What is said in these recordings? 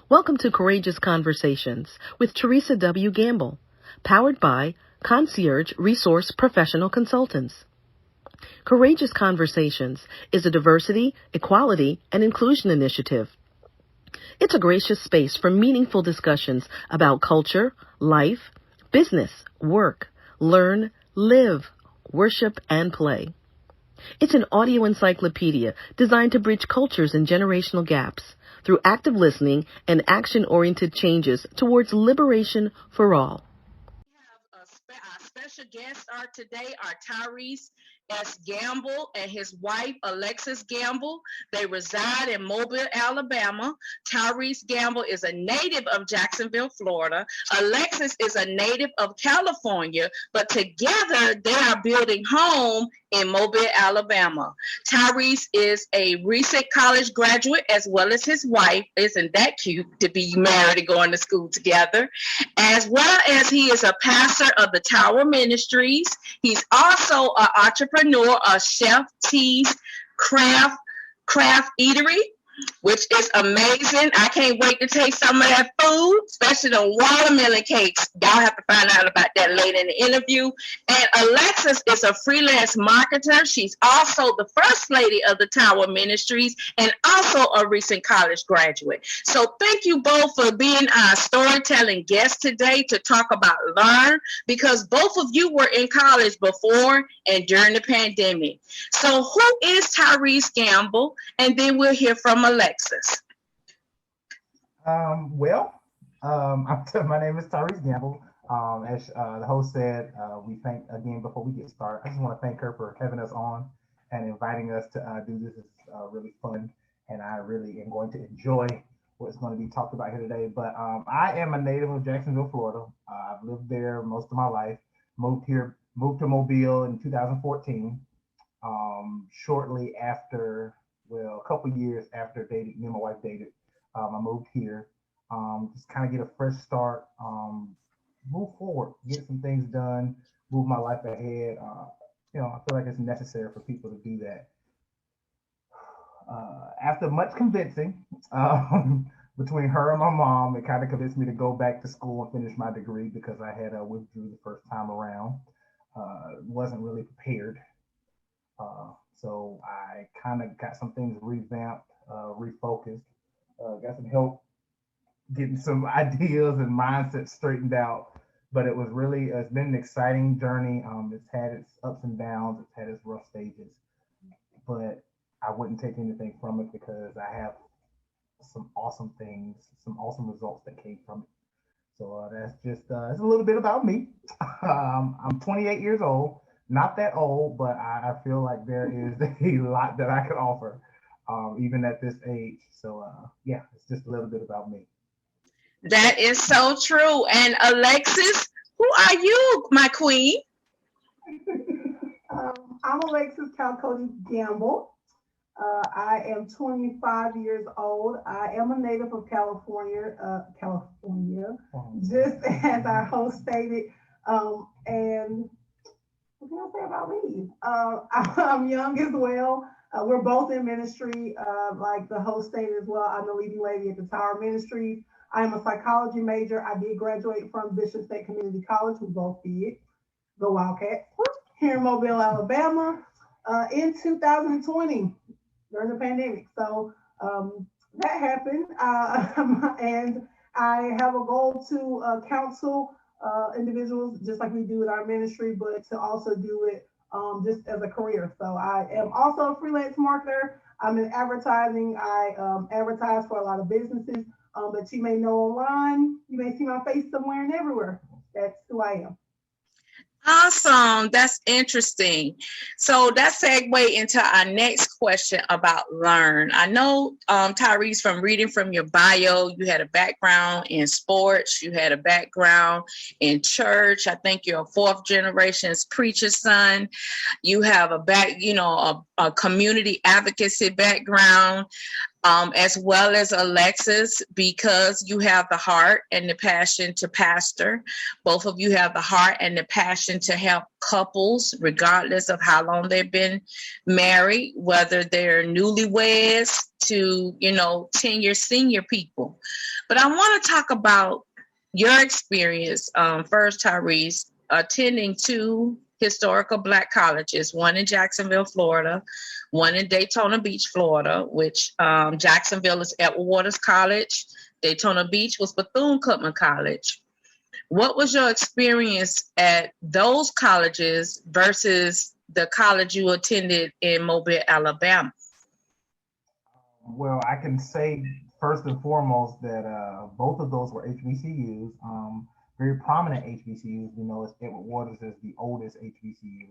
Welcome to Courageous Conversations with Therese W. Gamble, powered by Concierge Resource Professional Consultants. Courageous Conversations is a diversity, equality, and inclusion initiative. It's a gracious space for meaningful discussions about culture, life, business, work, learn, live, worship, and play. It's an audio encyclopedia designed to bridge cultures and generational gaps through active listening and action-oriented changes towards liberation for all. Our special guests today are Tyrese S. Gamble and his wife, Alexis Gamble. They reside in Mobile, Alabama. Tyrese Gamble is a native of Jacksonville, Florida. Alexis is a native of California, but together they are building home in Mobile, Alabama. Tyrese is a recent college graduate as well as his wife. Isn't that cute to be married and going to school together? As well as he is a pastor of the Tower Ministries. He's also an entrepreneur of Chef T's Craft Eatery, which is amazing. I can't wait to taste some of that food, especially the watermelon cakes. Y'all have to find out about that later in the interview. And Alexis is a freelance marketer. She's also the first lady of the Tower Ministries and also a recent college graduate. So thank you both for being our storytelling guests today to talk about Learn, because both of you were in college before and during the pandemic. So who is Tyrese Gamble? And then we'll hear from Alexis. My name is Tyrese Gamble. As the host said, we thank again before we get started. I just want to thank her for having us on and inviting us to do this. It's really fun, and I really am going to enjoy what's going to be talked about here today. But I am a native of Jacksonville, Florida. I've lived there most of my life. Moved to Mobile in 2014. Shortly after. Well, a couple years after me and my wife dated, I moved here, just kind of get a fresh start, move forward, get some things done, move my life ahead. I feel like it's necessary for people to do that. After much convincing between her and my mom, it kind of convinced me to go back to school and finish my degree because I had withdrew the first time around. Wasn't really prepared. So I kind of got some things revamped, refocused, got some help getting some ideas and mindsets straightened out. But it was it's been an exciting journey. It's had its ups and downs, it's had its rough stages, but I wouldn't take anything from it because I have some awesome things, some awesome results that came from it. So that's just, it's a little bit about me. I'm 28 years old. Not that old, but I feel like there is a lot that I could offer, even at this age. So, it's just a little bit about me. That is so true. And Alexis, who are you, my queen? I'm Alexis Calcody Gamble. I am 25 years old. I am a native of California, just as our host stated. And what can I say about me? I'm young as well. We're both in ministry, like the host stated as well. I'm the leading lady at the Tower Ministries. I am a psychology major. I did graduate from Bishop State Community College. We both did. The Wildcats here in Mobile, Alabama, in 2020 during the pandemic. So that happened, and I have a goal to counsel individuals just like we do with our ministry, but to also do it just as a career. So I am also a freelance marketer. I'm in advertising. I advertise for a lot of businesses that you may know online. You may see my face somewhere and everywhere. That's who I am. Awesome. That's interesting. So that segue into our next question about Learn. I know, Tyrese, from reading from your bio, you had a background in sports. You had a background in church. I think you're a fourth generation preacher's son. You have a community advocacy background. As well as Alexis, because you have the heart and the passion to pastor. Both of you have the heart and the passion to help couples, regardless of how long they've been married, whether they're newlyweds to, tenured senior people. But I want to talk about your experience, first, Tyrese, attending two historical Black colleges, one in Jacksonville, Florida, one in Daytona Beach, Florida, which Jacksonville is Edward Waters College. Daytona Beach was Bethune-Cookman College. What was your experience at those colleges versus the college you attended in Mobile, Alabama? Well, I can say first and foremost that both of those were HBCUs, very prominent HBCUs. We know as Edward Waters is the oldest HBCU,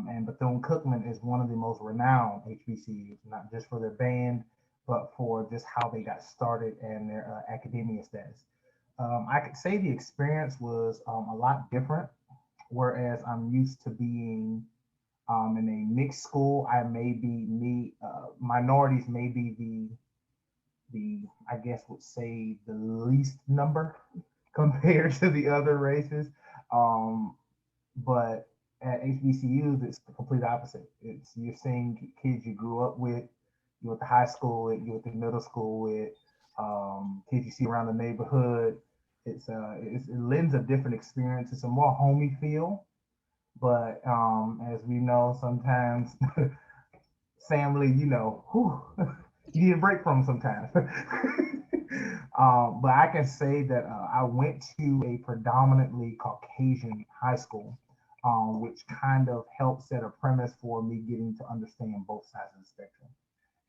and Bethune-Cookman is one of the most renowned HBCUs, not just for their band, but for just how they got started and their academia status. I could say the experience was a lot different, whereas I'm used to being in a mixed school. I may be minorities may be the I guess would say the least number compared to the other races. But at HBCUs, it's the complete opposite. It's you're seeing kids you grew up with, you went to high school with, you went to middle school with, kids you see around the neighborhood. It lends a different experience. It's a more homey feel. But as we know, sometimes family, you need a break from sometimes. But I can say that I went to a predominantly Caucasian high school, which kind of helped set a premise for me getting to understand both sides of the spectrum.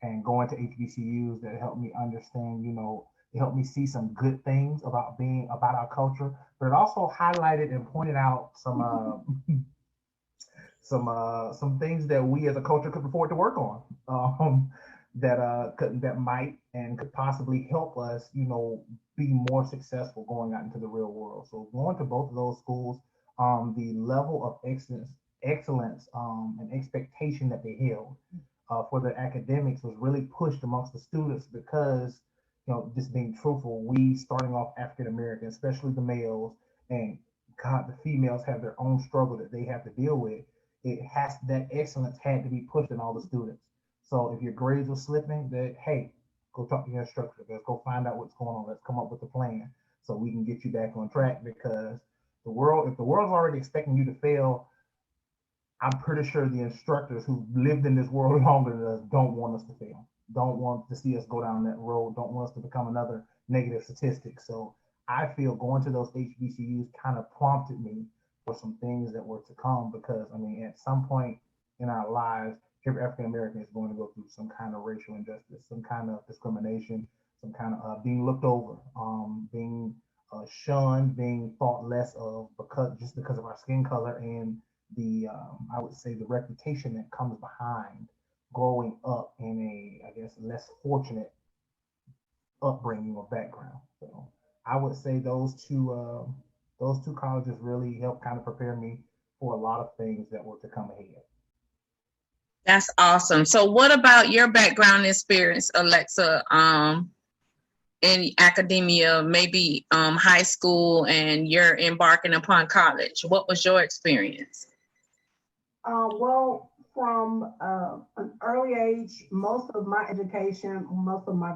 And going to HBCUs that helped me understand, it helped me see some good things about our culture, but it also highlighted and pointed out some things that we as a culture could afford to work on, that might and could possibly help us, be more successful going out into the real world. So going to both of those schools, the level of excellence, and expectation that they held for their academics was really pushed amongst the students because, just being truthful, we starting off African American, especially the males, and God, the females have their own struggle that they have to deal with. That excellence had to be pushed in all the students. So if your grades were slipping, that hey, go talk to your instructor. Let's go find out what's going on. Let's come up with a plan so we can get you back on track. Because if the world's already expecting you to fail, I'm pretty sure the instructors who lived in this world longer than us don't want us to fail. Don't want to see us go down that road. Don't want us to become another negative statistic. So I feel going to those HBCUs kind of prompted me for some things that were to come, because at some point in our lives, every African American is going to go through some kind of racial injustice, some kind of discrimination, some kind of being looked over, being shunned, being thought less of because of our skin color, and the I would say the reputation that comes behind growing up in a, I guess, less fortunate upbringing or background. So I would say those two colleges really helped kind of prepare me for a lot of things that were to come ahead. That's awesome. So what about your background experience, Alexa, in academia, maybe high school, and you're embarking upon college? What was your experience? Well, from an early age, most of my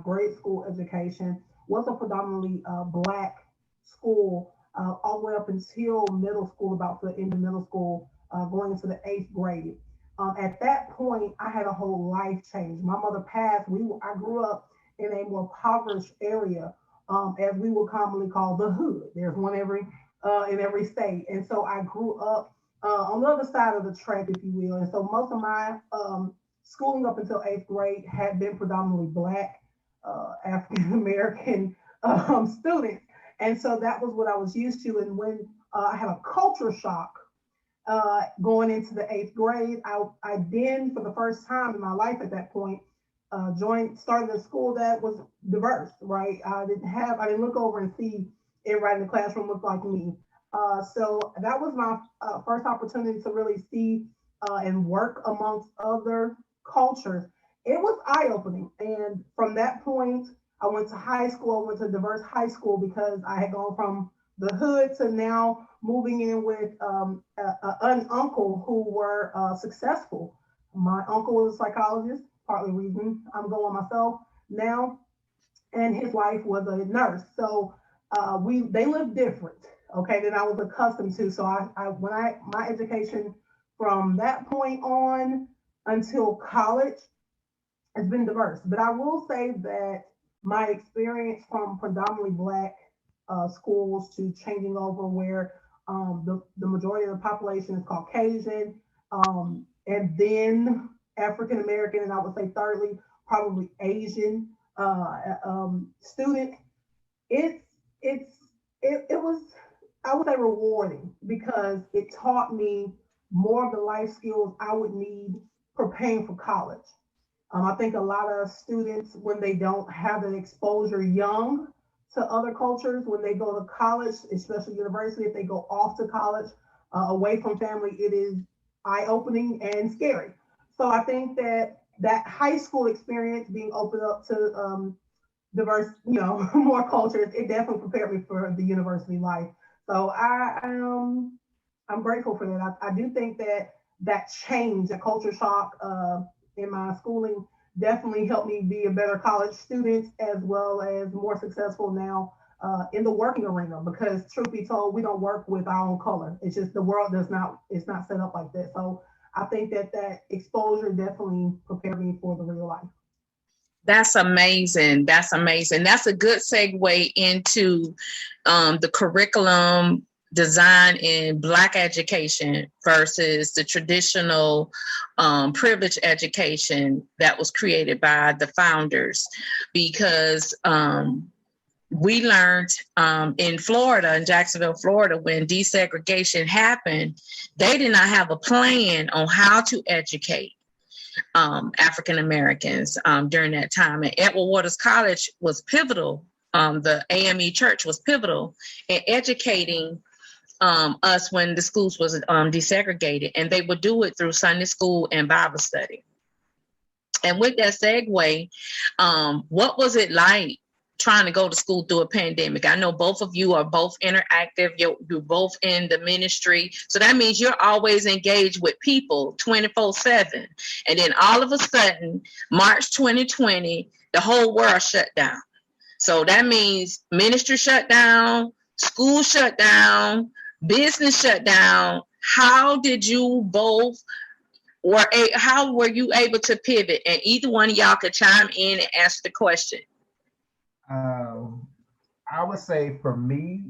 grade school education was a predominantly Black school, all the way up until middle school, about the end of middle school, going into the 8th grade. At that point, I had a whole life change. My mother passed. I grew up in a more impoverished area, as we would commonly call the hood. There's one in every state, and so I grew up on the other side of the track, if you will. And so most of my schooling up until 8th grade had been predominantly Black, African American students. And so that was what I was used to. And when I had a culture shock going into the 8th grade, I then, for the first time in my life at that point, started a school that was diverse, right? I didn't look over and see everybody in the classroom looked like me. So that was my first opportunity to really see and work amongst other cultures. It was eye-opening. And from that point, I went to high school. I went to a diverse high school because I had gone from the hood to now moving in with an uncle who were successful. My uncle was a psychologist, partly reason I'm going myself now. and his wife was a nurse. So they lived different, okay, than I was accustomed to. So my education from that point on until college has been diverse. But I will say that my experience from predominantly black schools to changing over where the majority of the population is Caucasian, and then African American, and I would say thirdly, probably Asian student. It's it's it was, I would say, rewarding because it taught me more of the life skills I would need preparing for college. I think a lot of students, when they don't have an exposure young to other cultures, when they go to college, especially university, if they go off to college away from family, it is eye opening and scary. So I think that that high school experience being opened up to diverse, more cultures, it definitely prepared me for the university life. So I'm grateful for that. I do think that that change, that culture shock in my schooling, definitely helped me be a better college student as well as more successful now in the working arena. Because truth be told, we don't work with our own color. It's just the world does not. It's not set up like that. So I think that that exposure definitely prepared me for the real life. That's amazing. That's amazing. That's a good segue into the curriculum design in Black education versus the traditional privileged education that was created by the founders. Because we learned in Florida, in Jacksonville, Florida, when desegregation happened, they did not have a plan on how to educate African Americans during that time. And Edward Waters College was pivotal. The AME Church was pivotal in educating us when the schools was desegregated, and they would do it through Sunday school and Bible study. And with that segue, what was it like trying to go to school through a pandemic? I know both of you are both interactive. You're both in the ministry. So that means you're always engaged with people 24/7. And then all of a sudden, March 2020, the whole world shut down. So that means ministry shut down, school shut down, business shut down. How did you both how were you able to pivot? And either one of y'all could chime in and answer the question. I would say for me,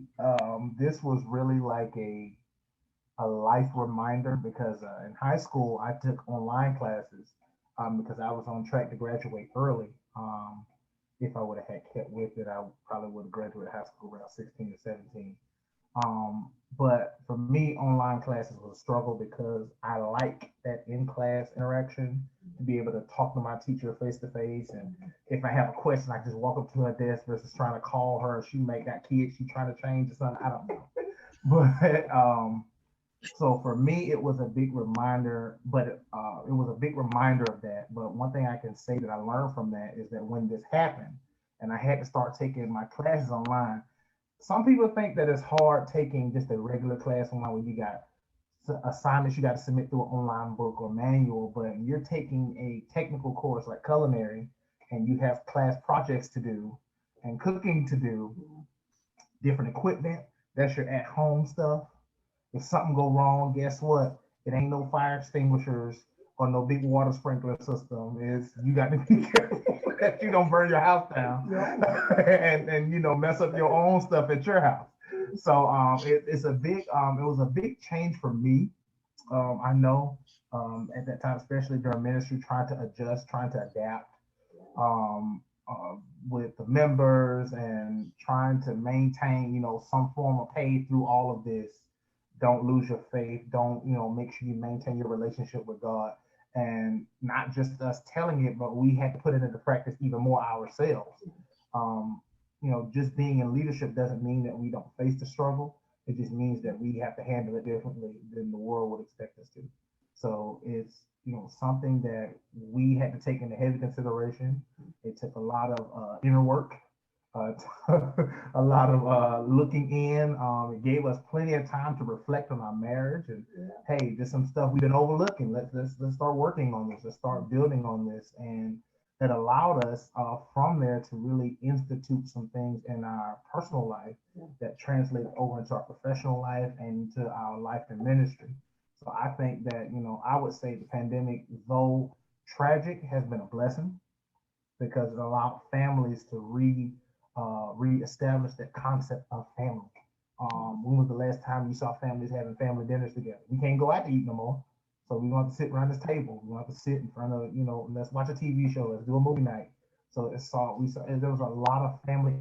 this was really like a life reminder because in high school I took online classes because I was on track to graduate early. If I would have had kept with it, I probably would have graduated high school around 16 or 17. But for me, online classes was a struggle because I like that in-class interaction to be able to talk to my teacher face to face. And if I have a question, I just walk up to her desk versus trying to call her. She may got kids she trying to change or something. I don't know. But so for me, it was a big reminder, but it was a big reminder of that. But one thing I can say that I learned from that is that when this happened and I had to start taking my classes online, some people think that it's hard taking just a regular class online where you got assignments you got to submit through an online book or manual, but you're taking a technical course like culinary and you have class projects to do and cooking to do, different equipment, that's your at-home stuff. If something go wrong, guess what? It ain't no fire extinguishers or no big water sprinkler system. Is you got to be careful that you don't burn your house down and mess up your own stuff at your house. So it's a big it was a big change for me. I know at that time, especially during ministry, trying to adjust, trying to adapt um, with the members and trying to maintain, some form of pay through all of this. Don't lose your faith. Don't, make sure you maintain your relationship with God. And not just us telling it, but we had to put it into practice even more ourselves. Just being in leadership doesn't mean that we don't face the struggle. It just means that we have to handle it differently than the world would expect us to. So it's, something that we had to take into heavy consideration. It took a lot of inner work, uh, a lot of looking in. It gave us plenty of time to reflect on our marriage and hey, there's some stuff we've been overlooking. Let's start working on this. Let's start building on this. And that allowed us from there to really institute some things in our personal life that translate over into our professional life and into our life in ministry. So I think that, I would say the pandemic, though tragic, has been a blessing because it allowed families to reestablish that concept of family. When was the last time you saw families having family dinners together? We can't go out to eat no more. So we want to sit around this table. We want to sit in front of, let's watch a TV show. Let's do a movie night. So there was a lot of family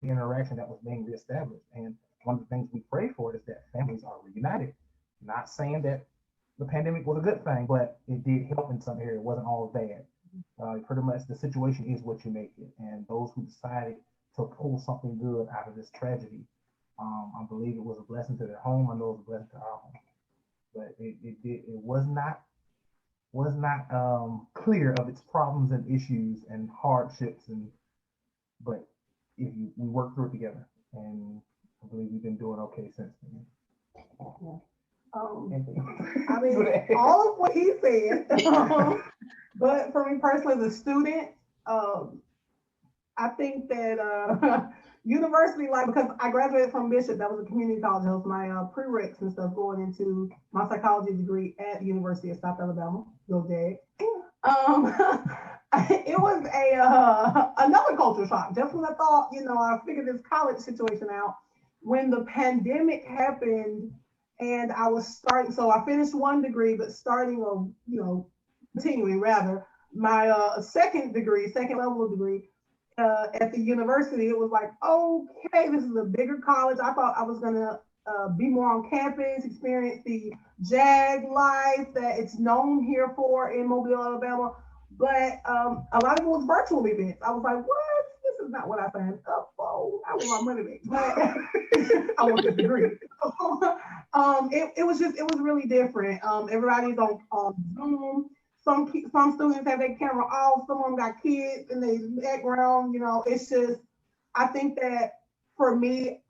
interaction that was being reestablished. And one of the things we pray for is that families are reunited. Not saying that the pandemic was a good thing, but it did help in some area. It wasn't all bad. Pretty much the situation is what you make it. And those who decided to pull something good out of this tragedy, I believe it was a blessing to their home. I know it was a blessing to our home. But it was not clear of its problems and issues and hardships, but we worked through it together, and I believe we've been doing okay since then. I mean, all of what he said, but for me personally, as a student, I think that university life, because I graduated from Bishop, that was a community college. That was my prereqs and stuff going into my psychology degree at the University of South Alabama. Go Jag. It was another culture shock. Just when I thought, I figured this college situation out, when the pandemic happened and I was starting, so I finished one degree, but continuing rather, my second level of degree, at the university, it was like, okay, this is a bigger college. I thought I was going to be more on campus, experience the JAG life that it's known here for in Mobile, Alabama. But a lot of it was virtual events. I was like, what? This is not what I signed up for. I want my money back. But I want the degree. It was really different. Everybody's on Zoom. Some students have their camera off. Some of them got kids in the background. It's just, I think that for me,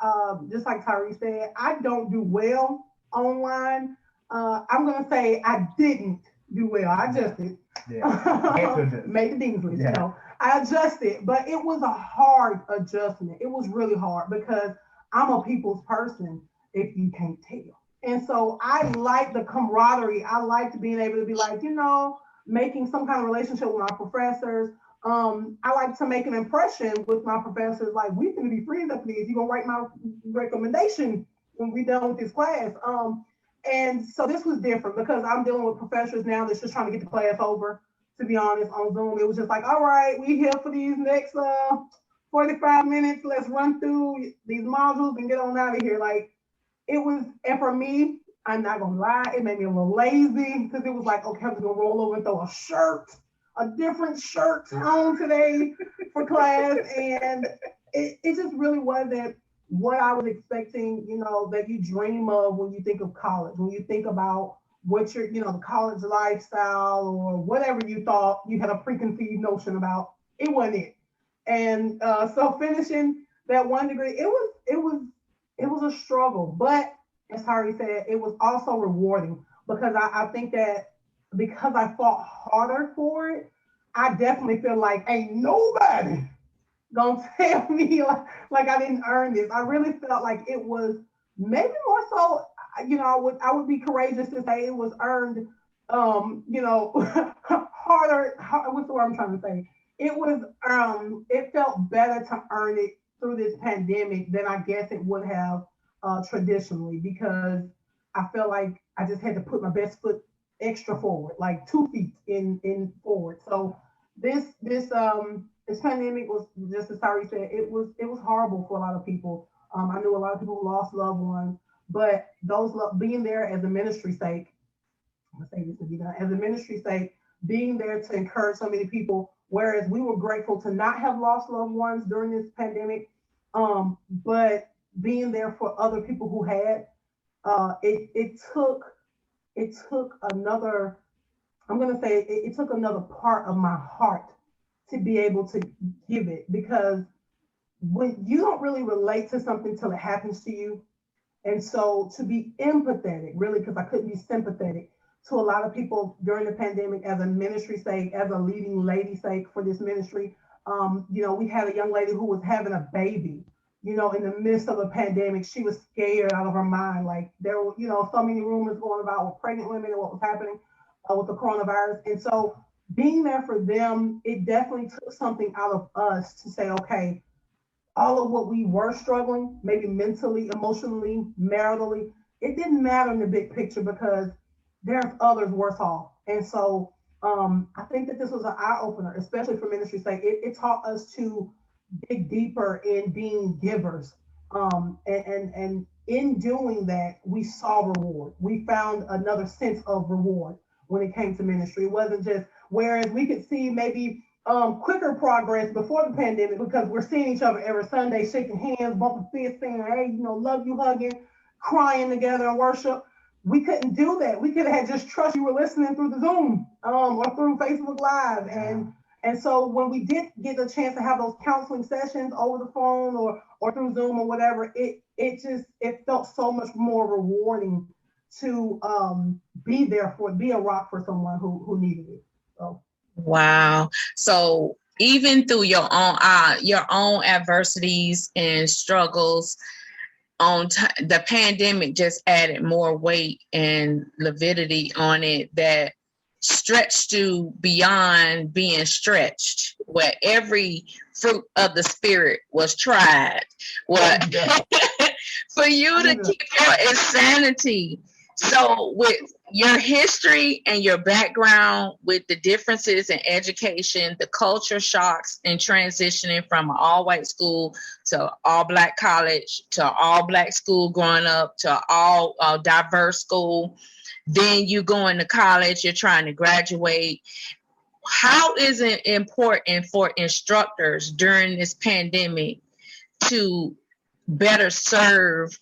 just like Tyrese said, I don't do well online. I'm going to say I didn't do well. I adjusted. Yeah. Made the Dean's list, I adjusted, but it was a hard adjustment. It was really hard because I'm a people's person, if you can't tell. And so I like the camaraderie. I liked being able to be like, making some kind of relationship with my professors. I like to make an impression with my professors, like, we're going to be friends after this. You're going to write my recommendation when we're done with this class. And so this was different because I'm dealing with professors now that's just trying to get the class over, to be honest, on Zoom. It was just like, all right, we here for these next 45 minutes. Let's run through these modules and get on out of here. Like, it was, and for me, I'm not gonna lie, it made me a little lazy because it was like, okay, I'm just gonna roll over and throw a different shirt on today for class. And it just really wasn't what I was expecting, that you dream of when you think of college, when you think about what your, the college lifestyle or whatever you thought you had a preconceived notion about. It wasn't it. And so finishing that one degree, it was a struggle, but as Tyrese said, it was also rewarding because I think that because I fought harder for it, I definitely feel like ain't nobody gonna tell me like I didn't earn this. I really felt like it was maybe more so, I would be courageous to say it was earned, harder. What's the word I'm trying to say? It was, it felt better to earn it through this pandemic than I guess it would have traditionally, because I felt like I just had to put my best foot extra forward, like 2 feet in forward. So this pandemic was, just as Tyrese said, it was horrible for a lot of people. I knew a lot of people who lost loved ones, but those being there as a ministry sake, I'm gonna say this to be done, as a ministry sake, being there to encourage so many people, whereas we were grateful to not have lost loved ones during this pandemic, but being there for other people who had, it took another, I'm gonna say it took another part of my heart to be able to give it, because when you don't really relate to something till it happens to you, and so to be empathetic, really, because I couldn't be sympathetic, to a lot of people during the pandemic as a ministry sake, as a leading lady sake for this ministry. We had a young lady who was having a baby, in the midst of a pandemic. She was scared out of her mind. Like there were, so many rumors going about with pregnant women and what was happening with the coronavirus. And so being there for them, it definitely took something out of us to say, okay, all of what we were struggling, maybe mentally, emotionally, maritally, it didn't matter in the big picture because there's others worse off. And so I think that this was an eye opener, especially for ministry's sake. It taught us to dig deeper in being givers. And in doing that, we saw reward. We found another sense of reward when it came to ministry. It wasn't just, whereas we could see maybe quicker progress before the pandemic because we're seeing each other every Sunday, shaking hands, bumping fists, saying, hey, love you, hugging, crying together in worship. We couldn't do that. We could have had just trust you were listening through the Zoom or through Facebook Live. And so when we did get a chance to have those counseling sessions over the phone or through Zoom or whatever, it felt so much more rewarding to be a rock for someone who needed it. So. Wow. So even through your own adversities and struggles, the pandemic just added more weight and lividity on it that stretched you beyond being stretched, where every fruit of the spirit was tried. For you to keep your insanity. So with your history and your background, with the differences in education, the culture shocks and transitioning from an all-white school to all-black college to all-black school growing up to all diverse school, then you go into college, you're trying to graduate. How is it important for instructors during this pandemic to better serve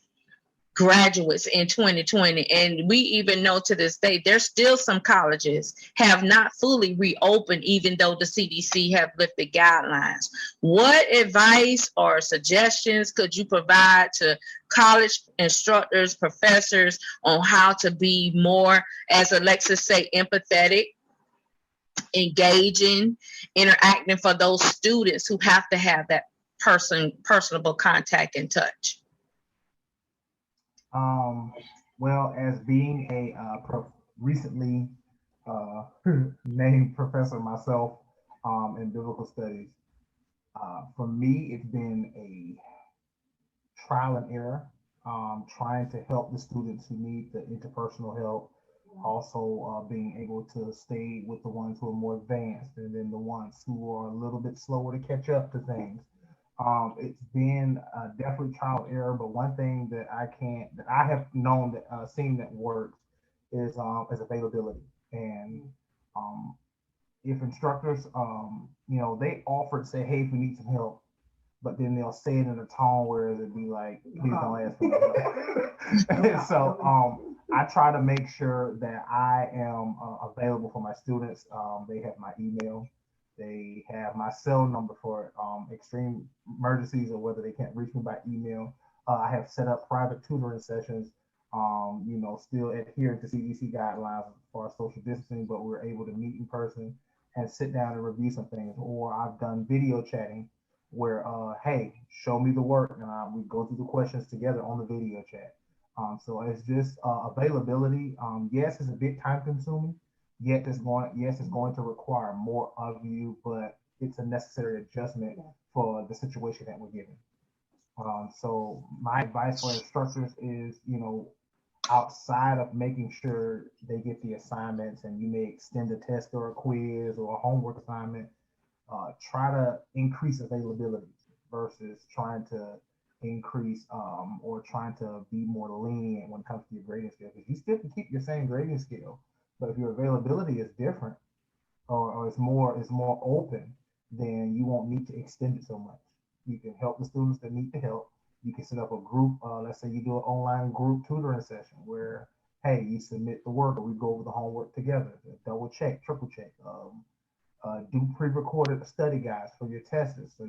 graduates in 2020? And we even know to this day there's still some colleges have not fully reopened, even though the CDC have lifted guidelines. What advice or suggestions could you provide to college instructors, professors on how to be more, as Alexis say, empathetic, engaging, interacting for those students who have to have that personable contact and touch? Well, as being a recently named professor myself in biblical studies, for me, it's been a trial and error, trying to help the students who need the interpersonal help, also being able to stay with the ones who are more advanced and then the ones who are a little bit slower to catch up to things. It's been definitely trial and error, but one thing that I have known that seen that works is availability. And if instructors, they offer to say, hey, if we need some help, but then they'll say it in a tone where it'd be like, please don't ask for help. So I try to make sure that I am available for my students. They have my email. They have my cell number for extreme emergencies or whether they can't reach me by email. I have set up private tutoring sessions, still adhering to CDC guidelines for our social distancing, but we're able to meet in person and sit down and review some things. Or I've done video chatting where, hey, show me the work, and we go through the questions together on the video chat. So it's just availability. Yes, it's a bit time consuming. Yes, it's going to require more of you, but it's a necessary adjustment for the situation that we're given. So my advice for instructors is, outside of making sure they get the assignments and you may extend a test or a quiz or a homework assignment, try to increase availability versus trying to increase or trying to be more lenient when it comes to your grading scale. Because you still can keep your same grading scale, but if your availability is different or it's more open, then you won't need to extend it so much. You can help the students that need the help. You can set up a group. Let's say you do an online group tutoring session where, hey, you submit the work or we go over the homework together. Double check, triple check. Do pre-recorded study guides for your tests, so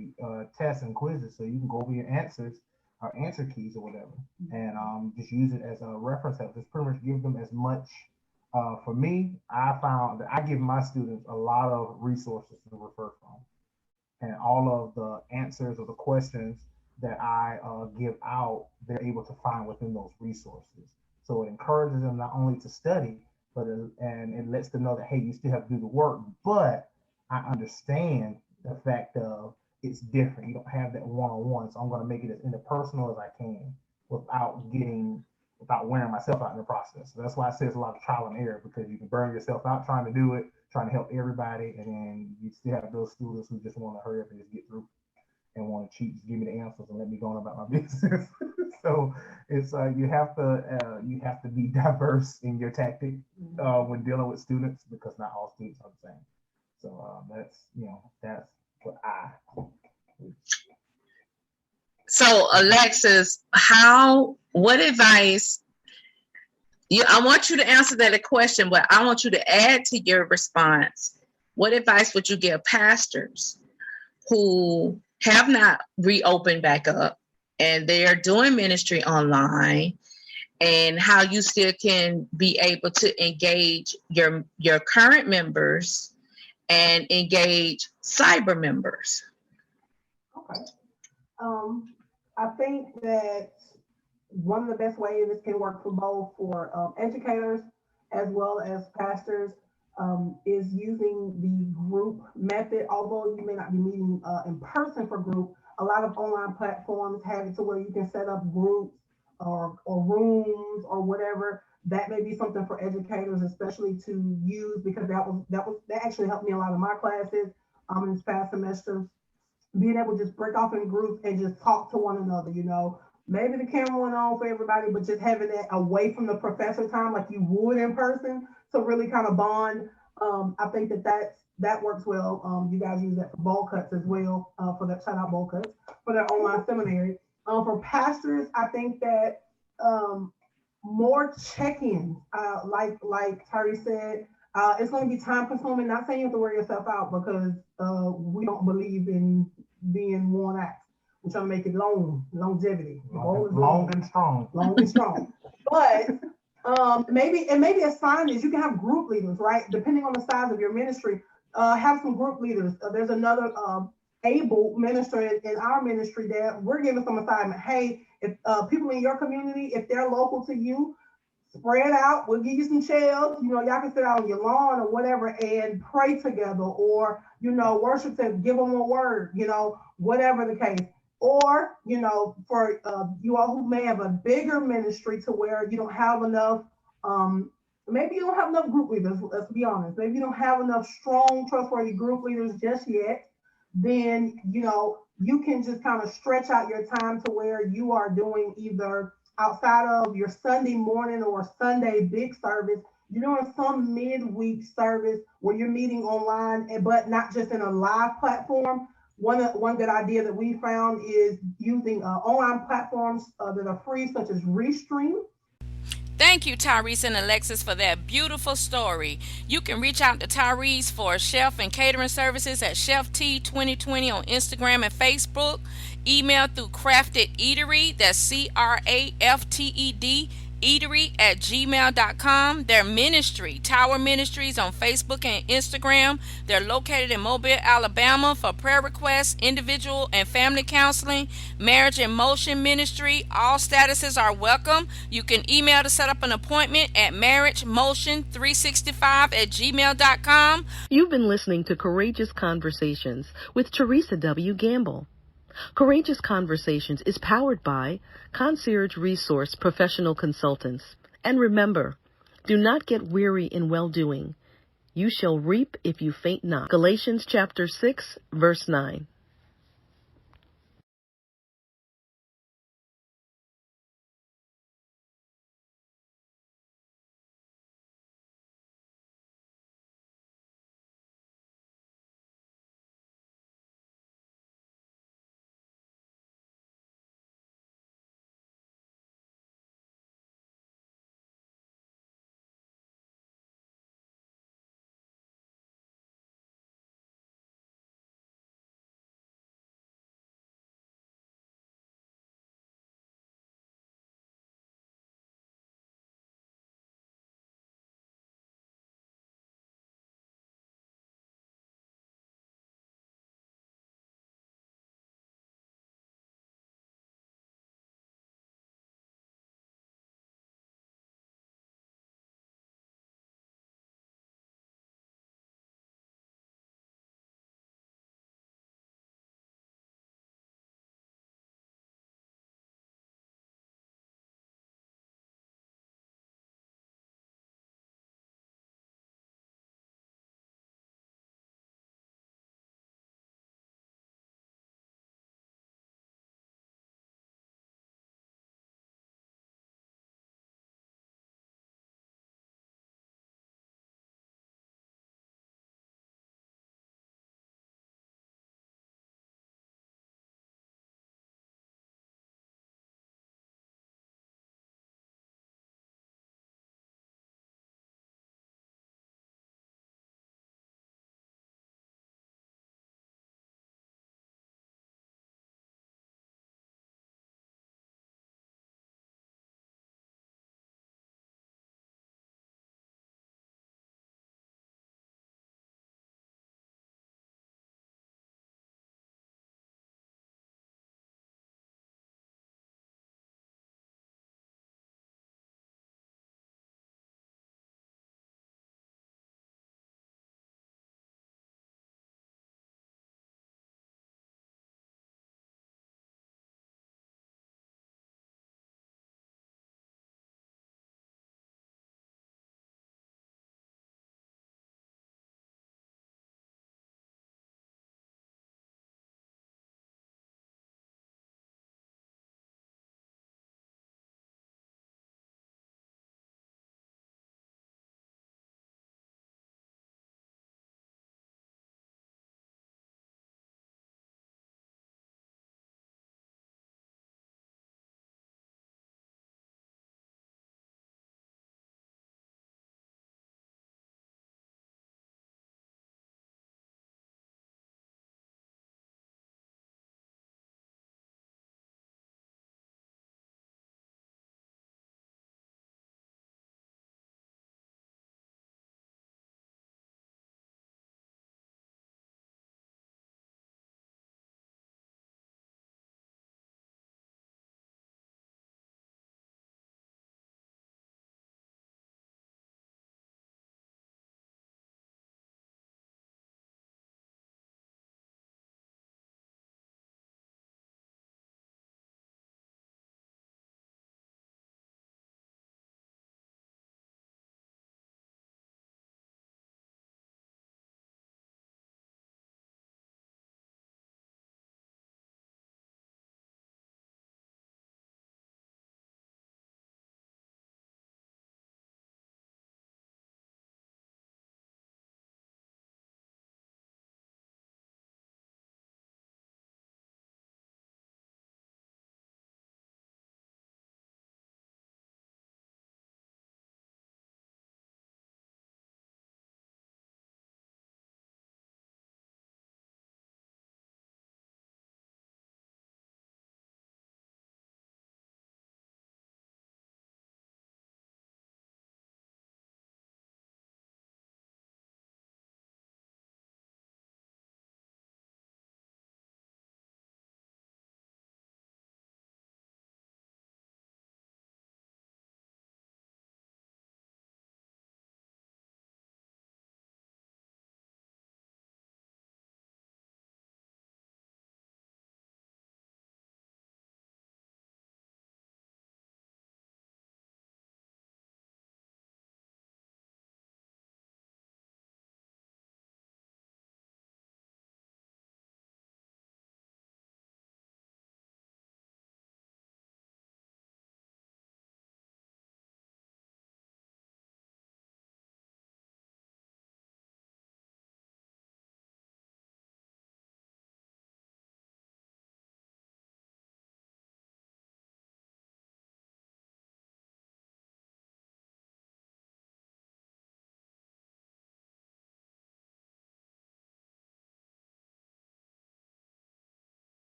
tests and quizzes, so you can go over your answers or answer keys or whatever, and just use it as a reference help. Just pretty much give them as much For me, I found that I give my students a lot of resources to refer from, and all of the answers or the questions that I give out, they're able to find within those resources. So it encourages them not only to study, but and it lets them know that, hey, you still have to do the work, but I understand the fact of it's different. You don't have that one-on-one, so I'm going to make it as interpersonal as I can without wearing myself out in the process. So that's why I say it's a lot of trial and error, because you can burn yourself out trying to do it, trying to help everybody, and then you still have those students who just want to hurry up and just get through and want to cheat, just give me the answers and let me go on about my business. So it's you have to be diverse in your tactic when dealing with students, because not all students are the same. So that's what I. So Alexis, what advice? I want you to answer that question, but I want you to add to your response. What advice would you give pastors who have not reopened back up and they're doing ministry online, and how you still can be able to engage your current members and engage cyber members? Okay. I think that one of the best ways this can work for both for educators as well as pastors is using the group method. Although you may not be meeting in person for group, a lot of online platforms have it to where you can set up groups or rooms or whatever. That may be something for educators, especially to use, because that actually helped me a lot in my classes in this past semester. Being able to just break off in groups and just talk to one another, maybe the camera went on for everybody, but just having that away from the professor time like you would in person, to really kind of bond. I think that works well. You guys use that for bowl cuts as well, for that shout out bowl cuts for their online seminary. For pastors, I think that more check-ins, like Tyrese said, it's going to be time consuming. Not saying you have to wear yourself out, because we don't believe in being worn out. We're trying to make it longevity. Long and strong. Long and strong. But maybe a sign is you can have group leaders, right? Depending on the size of your ministry, have some group leaders. There's another able minister in our ministry that we're giving some assignment. Hey, if people in your community, if they're local to you, spread out. We'll give you some chairs. Y'all can sit out on your lawn or whatever and pray together, or worship to give them a word. Whatever the case. Or for you all who may have a bigger ministry to where you don't have enough. Maybe you don't have enough group leaders. Let's be honest. Maybe you don't have enough strong, trustworthy group leaders just yet. Then you can just kind of stretch out your time to where you are doing either outside of your Sunday morning or Sunday big service, you're doing some midweek service where you're meeting online, but not just in a live platform. One good idea that we found is using online platforms that are free, such as Restream. Thank you, Tyrese and Alexis, for that beautiful story. You can reach out to Tyrese for chef and catering services at Chef T 2020 on Instagram and Facebook. Email through Crafted Eatery, that's CRAFTED, eatery@gmail.com. Their ministry, Tower Ministries, on Facebook and Instagram. They're located in Mobile, Alabama, for prayer requests, individual and family counseling, marriage and motion ministry. All statuses are welcome. You can email to set up an appointment at marriagemotion365@gmail.com. You've been listening to Courageous Conversations with Therese W. Gamble. Courageous Conversations is powered by Concierge Resource Professional Consultants. And remember, do not get weary in well-doing. You shall reap if you faint not. Galatians chapter 6, verse 9.